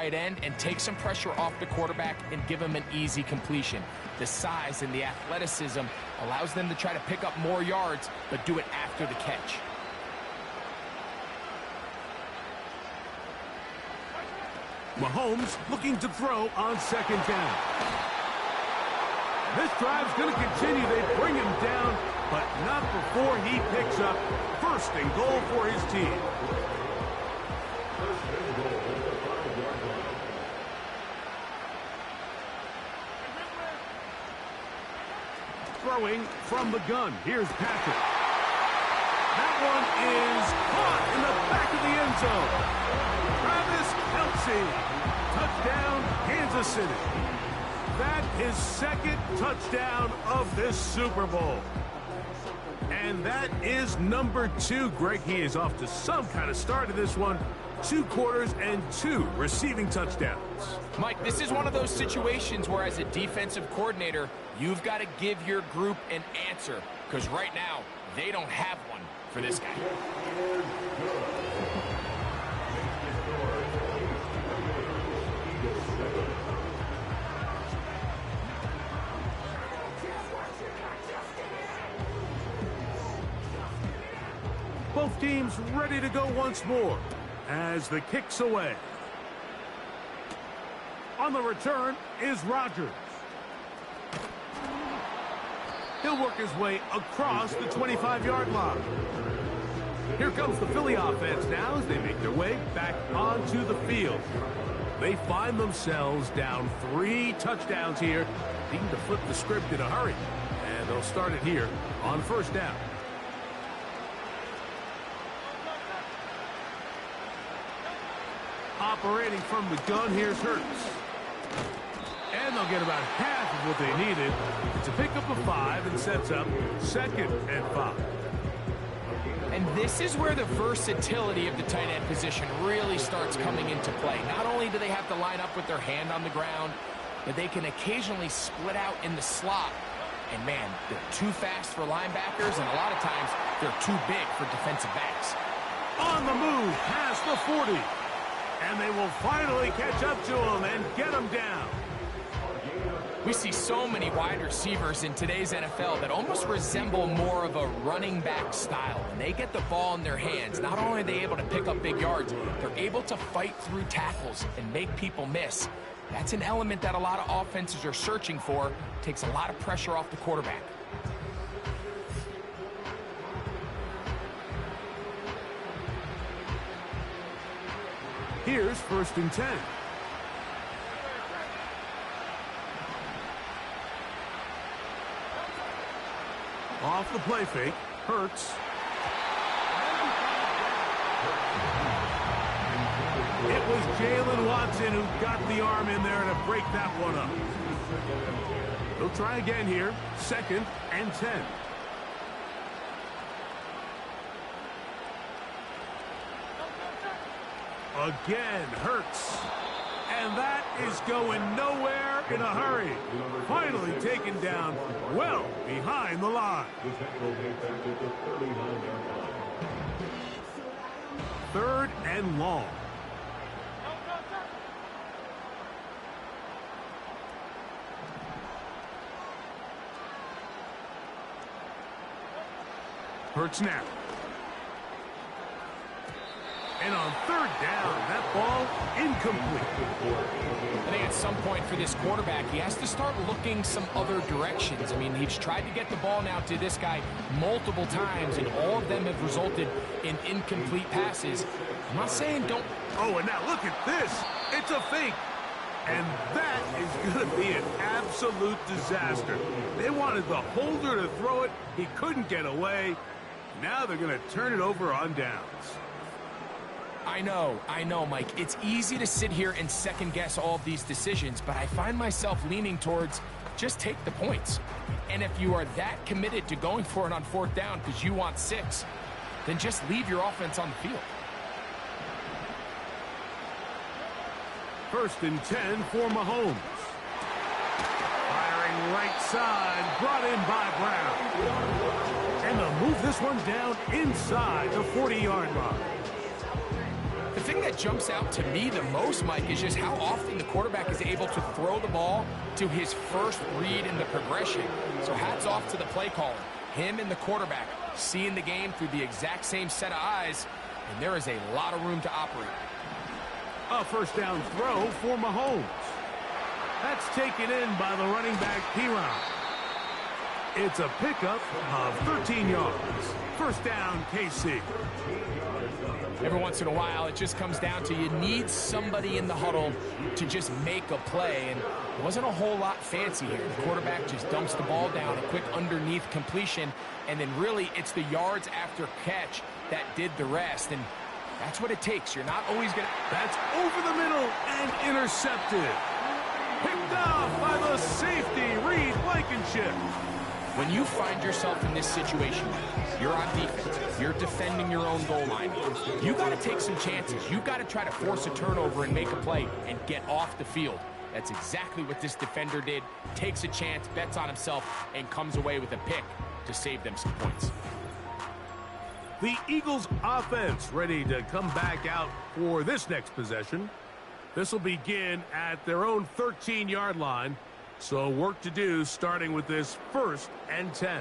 tight end and take some pressure off the quarterback and give him an easy completion. The size and the athleticism allows them to try to pick up more yards, but do it after the catch. Mahomes looking to throw on second down. This drive's going to continue. They bring him down, but not before he picks up first and goal for his team. Throwing from the gun. Here's Patrick. That one is caught in the back of the end zone. Travis Kelce. Touchdown, Kansas City. That is second touchdown of this Super Bowl. And that is number 2. Greg, he is off to some kind of start in this one. 2 quarters and 2 receiving touchdowns. Mike, this is one of those situations where as a defensive coordinator, you've got to give your group an answer, because right now, they don't have one for this guy. Both teams ready to go once more as the kick's away. On the return is Rodgers. He'll work his way across the 25-yard line. Here comes the Philly offense now as they make their way back onto the field. They find themselves down 3 touchdowns here, needing to flip the script in a hurry. And they'll start it here on first down. Operating from the gun, here's Hurts. And they'll get about half of what they needed. It's a pickup of 5 and sets up second and 5. And this is where the versatility of the tight end position really starts coming into play. Not only do they have to line up with their hand on the ground, but they can occasionally split out in the slot. And man, they're too fast for linebackers, and a lot of times they're too big for defensive backs. On the move past the 40. And they will finally catch up to him and get him down. We see so many wide receivers in today's NFL that almost resemble more of a running back style. When they get the ball in their hands, not only are they able to pick up big yards, they're able to fight through tackles and make people miss. That's an element that a lot of offenses are searching for. Takes a lot of pressure off the quarterback. Here's first and 10. Off the play fake, Hurts. It was Jalen Watson who got the arm in there to break that one up. They'll try again here, second and 10. Again, Hurts. And that is going nowhere in a hurry. Finally taken down well behind the line. Third and long. Hurts now. And on third down, that ball incomplete. I think at some point for this quarterback, he has to start looking some other directions. I mean, he's tried to get the ball now to this guy multiple times, and all of them have resulted in incomplete passes. I'm not saying don't... Oh, and now look at this. It's a fake. And that is going to be an absolute disaster. They wanted the holder to throw it. He couldn't get away. Now they're going to turn it over on downs. I know, Mike. It's easy to sit here and second-guess all of these decisions, but I find myself leaning towards just take the points. And if you are that committed to going for it on fourth down because you want 6, then just leave your offense on the field. First and 10 for Mahomes. Firing right side, brought in by Brown. And they'll move this one down inside the 40-yard line. The thing that jumps out to me the most, Mike, is just how often the quarterback is able to throw the ball to his first read in the progression. So hats off to the play caller. Him and the quarterback seeing the game through the exact same set of eyes, and there is a lot of room to operate. A first down throw for Mahomes. That's taken in by the running back, Piron. It's a pickup of 13 yards. First down, KC. Every once in a while, it just comes down to you need somebody in the huddle to just make a play, and it wasn't a whole lot fancy here. The quarterback just dumps the ball down, a quick underneath completion, and then really it's the yards after catch that did the rest, and that's what it takes. You're not always going to... That's over the middle and intercepted. Picked off by the safety, Reed Blankenship. When you find yourself in this situation, you're on defense, you're defending your own goal line, you got to take some chances. You got to try to force a turnover and make a play and get off the field. That's exactly what this defender did. Takes a chance, bets on himself, and comes away with a pick to save them some points. The Eagles offense ready to come back out for this next possession. This will begin at their own 13-yard line. So work to do starting with this 1st and 10.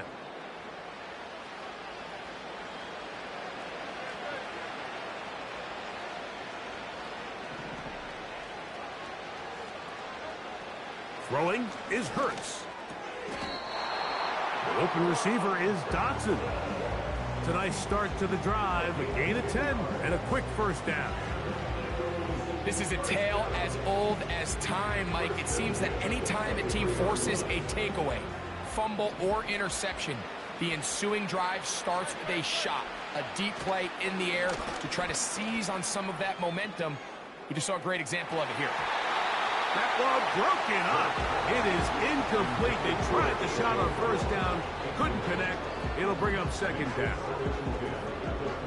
Throwing is Hurts. The open receiver is Dotson. It's a nice start to the drive, a gain of 10, and a quick first down. This is a tale as old as time, Mike. It seems that any time a team forces a takeaway, fumble, or interception, the ensuing drive starts with a shot, a deep play in the air to try to seize on some of that momentum. We just saw a great example of it here. That ball broken up. It is incomplete. They tried the shot on first down, couldn't connect. It'll bring up second down.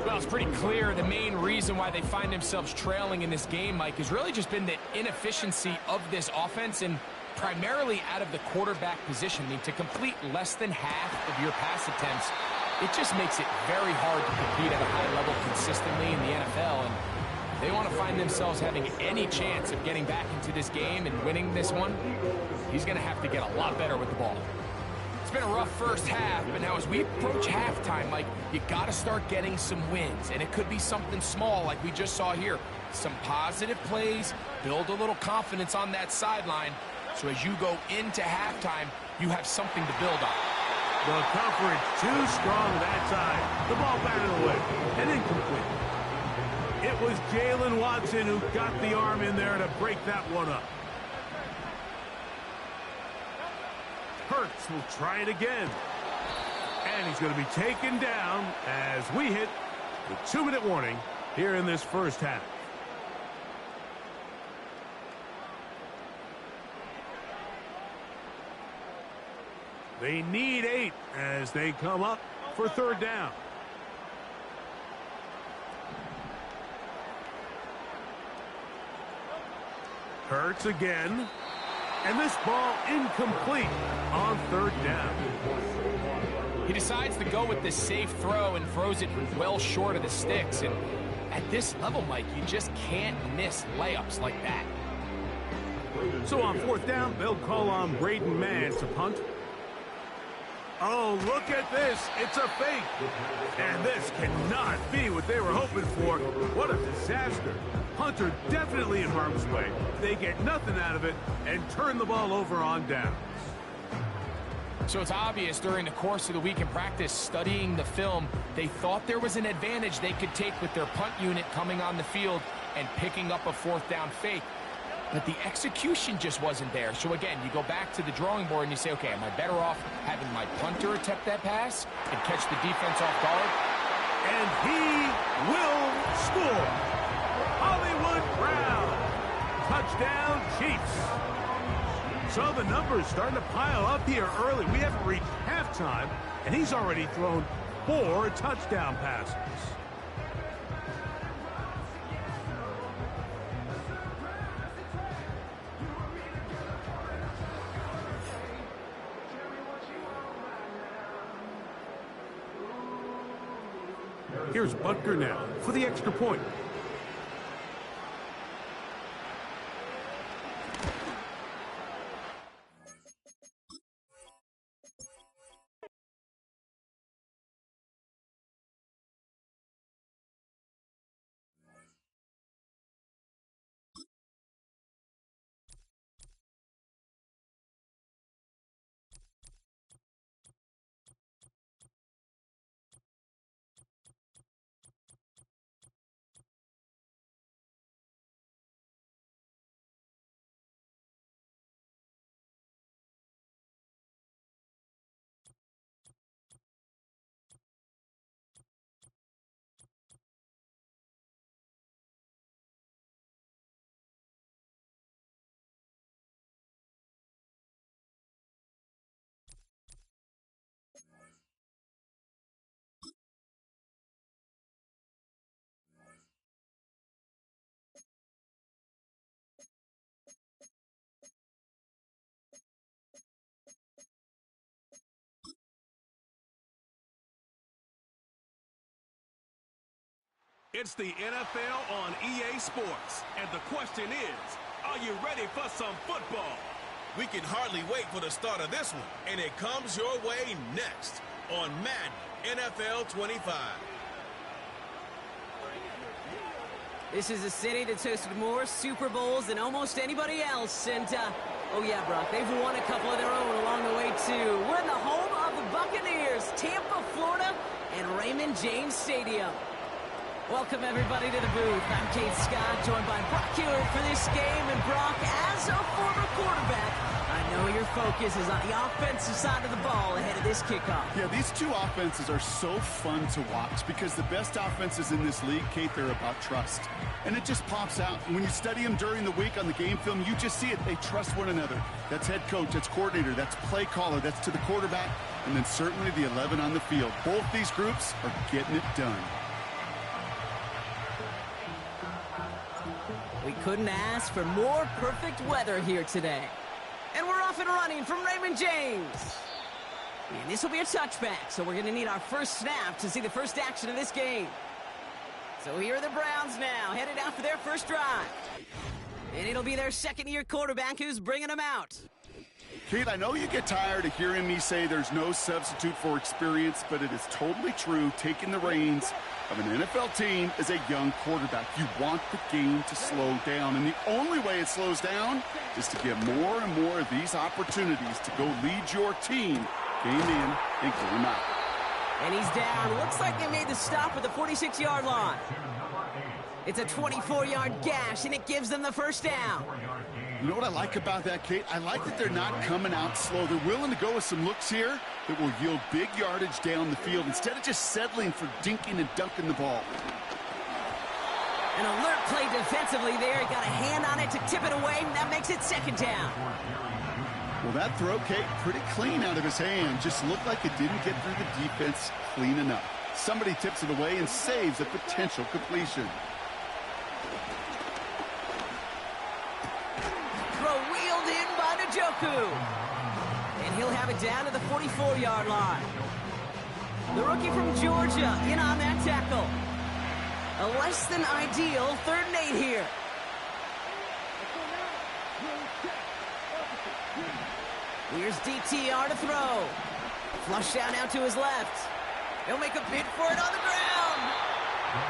Well, it's pretty clear the main reason why they find themselves trailing in this game, Mike, has really just been the inefficiency of this offense and primarily out of the quarterback position. I mean, to complete less than half of your pass attempts, it just makes it very hard to compete at a high level consistently in the NFL. And if they want to find themselves having any chance of getting back into this game and winning this one, he's going to have to get a lot better with the ball. It's been a rough first half, but now as we approach halftime, Mike, you got to start getting some wins, and it could be something small like we just saw here. Some positive plays, build a little confidence on that sideline, so as you go into halftime, you have something to build on. The coverage too strong that time. The ball batted away and incomplete. It was Jalen Watson who got the arm in there to break that one up. Hurts will try it again. And he's going to be taken down as we hit the 2-minute warning here in this first half. They need 8 as they come up for third down. Hurts again. And this ball incomplete on third down. He decides to go with the safe throw and throws it well short of the sticks. And at this level, Mike, you just can't miss layups like that. So on fourth down, they'll call on Braden Mann to punt. Oh, look at this. It's a fake. And this cannot be what they were hoping for. What a disaster. Hunter definitely in harm's way. They get nothing out of it and turn the ball over on downs. So it's obvious during the course of the week in practice, studying the film, they thought there was an advantage they could take with their punt unit coming on the field and picking up a fourth down fake. But the execution just wasn't there. So again, you go back to the drawing board and you say, okay, am I better off having my punter attempt that pass and catch the defense off guard? And he will score. Hollywood Brown. Touchdown, Chiefs. So the numbers starting to pile up here early. We haven't reached halftime, and he's already thrown 4 touchdown passes. Here's Butker now for the extra point. It's the NFL on EA Sports, and the question is, are you ready for some football? We can hardly wait for the start of this one, and it comes your way next on Madden NFL 25. This is a city that's hosted more Super Bowls than almost anybody else, and, oh yeah, Brock, they've won a couple of their own along the way, too. We're in the home of the Buccaneers, Tampa, Florida, and Raymond James Stadium. Welcome, everybody, to the booth. I'm Kate Scott, joined by Brock Hewitt for this game. And Brock, as a former quarterback, I know your focus is on the offensive side of the ball ahead of this kickoff. Yeah, these two offenses are so fun to watch because the best offenses in this league, Kate, they're about trust. And it just pops out. And when you study them during the week on the game film, you just see it. They trust one another. That's head coach, that's coordinator, that's play caller, that's to the quarterback, and then certainly the 11 on the field. Both these groups are getting it done. We couldn't ask for more perfect weather here today. And we're off and running from Raymond James. And this will be a touchback, so we're going to need our first snap to see the first action of this game. So here are the Browns now, headed out for their first drive. And it'll be their second-year quarterback who's bringing them out. Kate, I know you get tired of hearing me say there's no substitute for experience, but it is totally true. Taking the reins of an NFL team as a young quarterback, you want the game to slow down, and the only way it slows down is to get more and more of these opportunities to go lead your team game in and game out. And he's down. Looks like they made the stop at the 46-yard line. It's a 24-yard gash, and it gives them the first down. You know what I like about that, Kate? I like that they're not coming out slow. They're willing to go with some looks here that will yield big yardage down the field instead of just settling for dinking and dunking the ball. An alert play defensively there. He got a hand on it to tip it away, and that makes it second down. Well, that throw, Kate, pretty clean out of his hand. Just looked like it didn't get through the defense clean enough. Somebody tips it away and saves a potential completion. Joku. And he'll have it down to the 44-yard line. The rookie from Georgia in on that tackle. A less than ideal 3rd and 8 here. Here's DTR to throw. Flush down out to his left. He'll make a bid for it on the ground.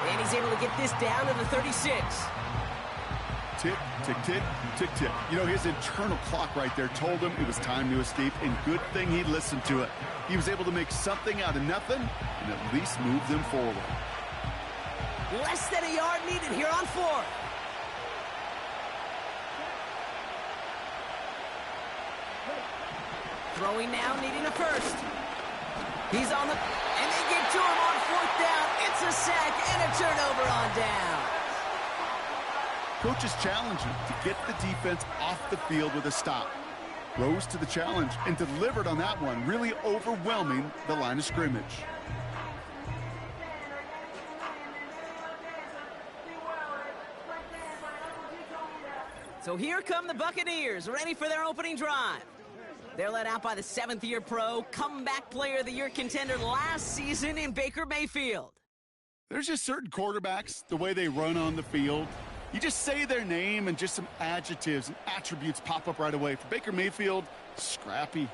And he's able to get this down to the 36. Tick, tick, tick, tick, tick. You know, his internal clock right there told him it was time to escape, and good thing he listened to it. He was able to make something out of nothing and at least move them forward. Less than a yard needed here on 4th. Throwing now, needing a first. He's on the... and they get to him on 4th down. It's a sack and a turnover on down. Coaches challenge him to get the defense off the field with a stop. Rose to the challenge and delivered on that one, really overwhelming the line of scrimmage. So here come the Buccaneers, ready for their opening drive. They're led out by the 7th-year pro, comeback player of the year contender last season in Baker Mayfield. There's just certain quarterbacks, the way they run on the field. You just say their name and just some adjectives and attributes pop up right away. For Baker Mayfield, scrappy,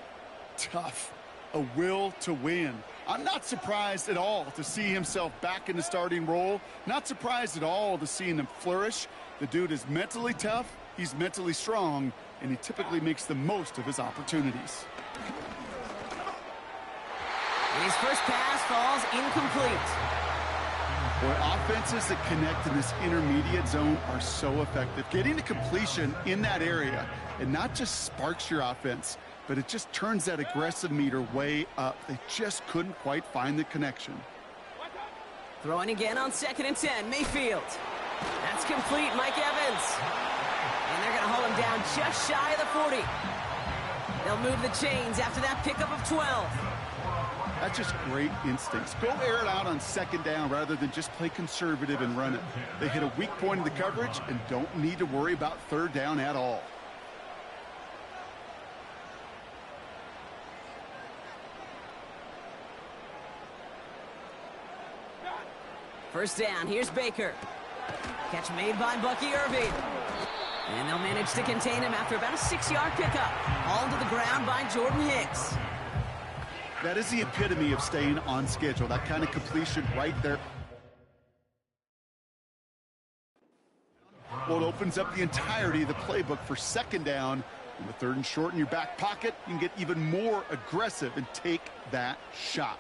tough, a will to win. I'm not surprised at all to see himself back in the starting role. Not surprised at all to seeing him flourish. The dude is mentally tough, he's mentally strong, and he typically makes the most of his opportunities. And his first pass falls incomplete. Boy, offenses that connect in this intermediate zone are so effective. Getting the completion in that area, and not just sparks your offense, but it just turns that aggressive meter way up. They just couldn't quite find the connection. Throwing again on 2nd and 10, Mayfield. That's complete, Mike Evans. And they're going to hold him down just shy of the 40. They'll move the chains after that pickup of 12. That's just great instincts. Go air it out on 2nd down rather than just play conservative and run it. They hit a weak point in the coverage and don't need to worry about 3rd down at all. First down, here's Baker. Catch made by Bucky Irving. And they'll manage to contain him after about a 6-yard pickup. Hauled to the ground by Jordan Hicks. That is the epitome of staying on schedule. That kind of completion right there. Well, it opens up the entirety of the playbook for second down. And with 3rd and short in your back pocket, you can get even more aggressive and take that shot.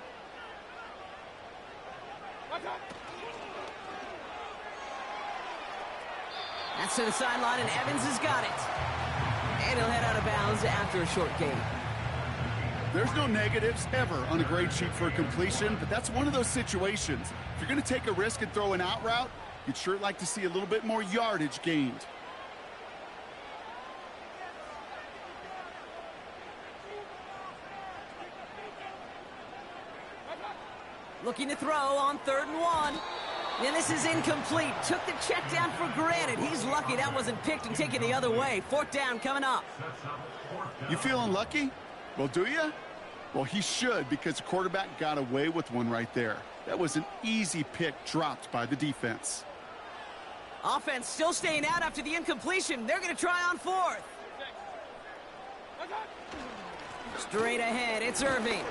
That's to the sideline, and Evans has got it. And he'll head out of bounds after a short gain. There's no negatives ever on a grade sheet for a completion, but that's one of those situations. If you're going to take a risk and throw an out route, you'd sure like to see a little bit more yardage gained. Looking to throw on 3rd and 1. And this is incomplete. Took the check down for granted. He's lucky that wasn't picked and taken the other way. 4th down coming up. You feeling lucky? Well, do you? Well, he should, because the quarterback got away with one right there. That was an easy pick dropped by the defense. Offense still staying out after the incompletion. They're going to try on 4th. Straight ahead, it's Irving.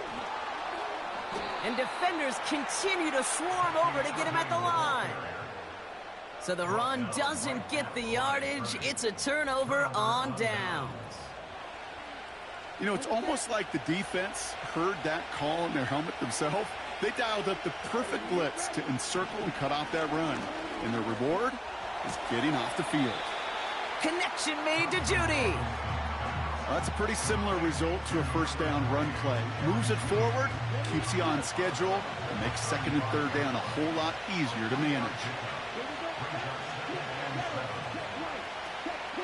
And defenders continue to swarm over to get him at the line. So the run doesn't get the yardage. It's a turnover on downs. You know, it's almost like the defense heard that call in their helmet themselves. They dialed up the perfect blitz to encircle and cut off that run. And their reward is getting off the field. Connection made to Judy. Well, that's a pretty similar result to a first down run play. Moves it forward, keeps you on schedule, and makes 2nd and 3rd down a whole lot easier to manage.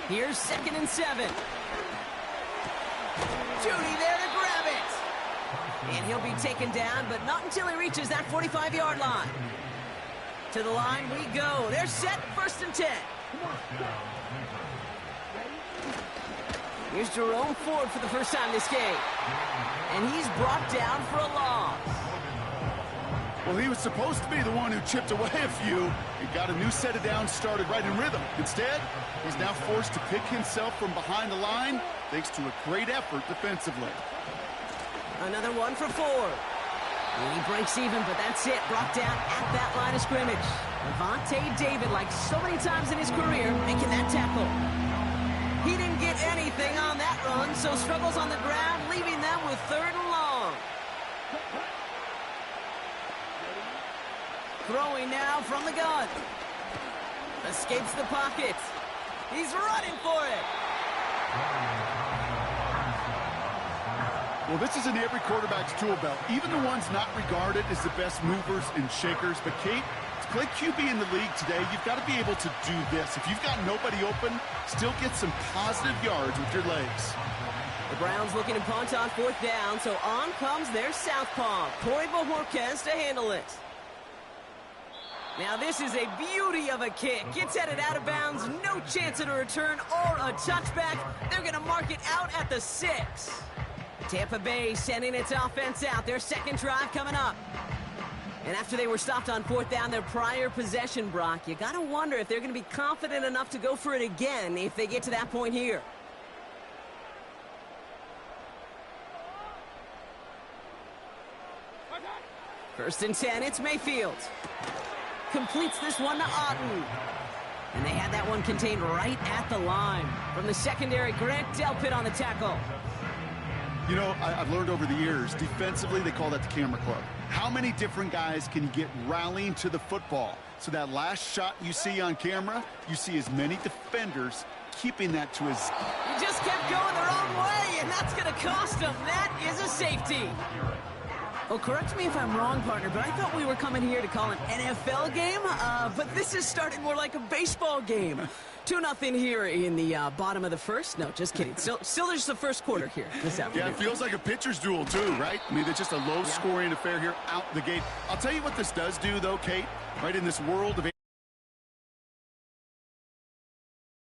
Here's 2nd and 7. Judy there to grab it. And he'll be taken down, but not until he reaches that 45-yard line. To the line we go. They're set, 1st and 10. Here's Jerome Ford for the first time this game. And he's brought down for a loss. Well, he was supposed to be the one who chipped away a few and got a new set of downs started right in rhythm. Instead, he's now forced to pick himself from behind the line thanks to a great effort defensively. Another one for Ford. And he breaks even, but that's it. Brought down at that line of scrimmage. Levante David, like so many times in his career, making that tackle. He didn't get anything on that run, so struggles on the ground, leaving them with 3rd and long. Throwing now from the gun. Escapes the pocket. He's running for it. Well, this is in every quarterback's tool belt, even the ones not regarded as the best movers and shakers. But, Kate, to play QB in the league today, you've got to be able to do this. If you've got nobody open, still get some positive yards with your legs. The Browns looking to punt on 4th down, so on comes their southpaw, Corey Bojorquez, to handle it. Now this is a beauty of a kick. Gets headed out of bounds, no chance at a return or a touchback. They're going to mark it out at the 6. Tampa Bay sending its offense out. Their 2nd drive coming up. And after they were stopped on 4th down, their prior possession, Brock, you got to wonder if they're going to be confident enough to go for it again if they get to that point here. First and 10, it's Mayfield. Completes this one to Otten. And they had that one contained right at the line. From the secondary, Grant Delpit on the tackle. You know, I've learned over the years, defensively, they call that the camera club. How many different guys can you get rallying to the football? So that last shot you see on camera, you see as many defenders keeping that to his... He just kept going the wrong way, and that's going to cost him. That is a safety. Oh, correct me if I'm wrong, partner, but I thought we were coming here to call an NFL game, but this is starting more like a baseball game. 2-0 here in the bottom of the first. No, just kidding. Still there's the first quarter here this afternoon. Yeah, it feels like a pitcher's duel, too, right? I mean, it's just a low-scoring affair here out the gate. I'll tell you what this does do, though, Kate. Right in this world of